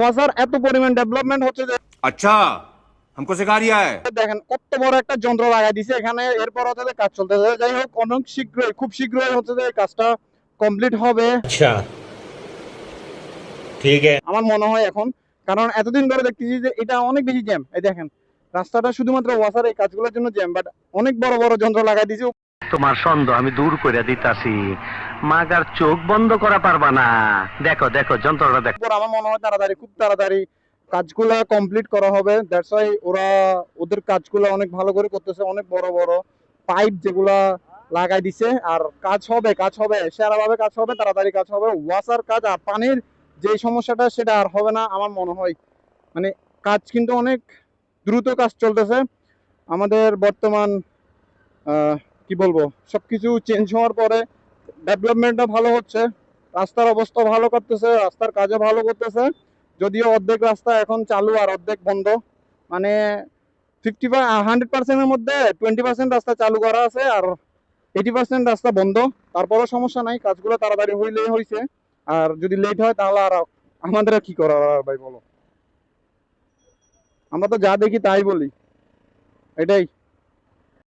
ওয়াসার এত পরিমাণ ডেভেলপমেন্ট হচ্ছে যে अच्छा हमको सिखा रिया है। দেখেন কত বড় একটা যন্ত্র লাগাই দিছে এখানে, এরপর হচ্ছে যে কাজ চলতেছে। যাই হোক, অনেক শীঘ্রই, খুব শীঘ্রই হচ্ছে যে কাজটা কমপ্লিট হবে अच्छा ठीक है। আমার মনে হয় এখন। কারণ এতদিন ধরে দেখতেছি যে এটা অনেক বেশি জ্যাম। এই দেখেন রাস্তাটা শুধুমাত্র ওয়াসার এই কাজগুলোর জন্য জ্যাম, বাট অনেক বড় বড় যন্ত্র লাগাই দিছে। তোমার সন্দেহ আমি দূর করে দিতাছি, মাগার চোখ বন্ধ করা পারবা না। দেখো দেখো যন্ত্রটা দেখো। এরপর আমার মনে হয় তাড়াতাড়ি, খুব তাড়াতাড়ি কাজগুলো কমপ্লিট করা হবে। দ্যাটস ওয়াই ওরা ওদের কাজগুলো অনেক ভালো করে করতেছে। অনেক বড় বড় পাইপ যেগুলা লাগাই দিছে, আর কাজ হবে, কাজ হবে, সেরাভাবে কাজ হবে, তাড়াতাড়ি কাজ হবে। ওয়াসার কাজ আর পানির যে সমস্যাটা সেটা আর হবে না আমার মনে হয়। মানে কাজ কিন্তু অনেক দ্রুত কাজ চলতেছে। আমাদের বর্তমান কি বলবো, সবকিছু চেঞ্জ হওয়ার পরে ডেভেলপমেন্টটা ভালো হচ্ছে। রাস্তার অবস্থা ভালো করতেছে, রাস্তার কাজও ভালো করতেছে। যদিও অর্ধেক রাস্তা এখন চালু আর অর্ধেক বন্ধ। মানে 100%-এর মধ্যে 20% রাস্তা চালু করা আছে আর 80% রাস্তা বন্ধ। তারপরও সমস্যা নাই, কাজগুলো তাড়াতাড়ি হইলে হয়েছে। আর যদি লেট হয় তাহলে আর আমাদের আর কি করার আর ভাই বলো, আমরা তো যা দেখি তাই বলি, এটাই।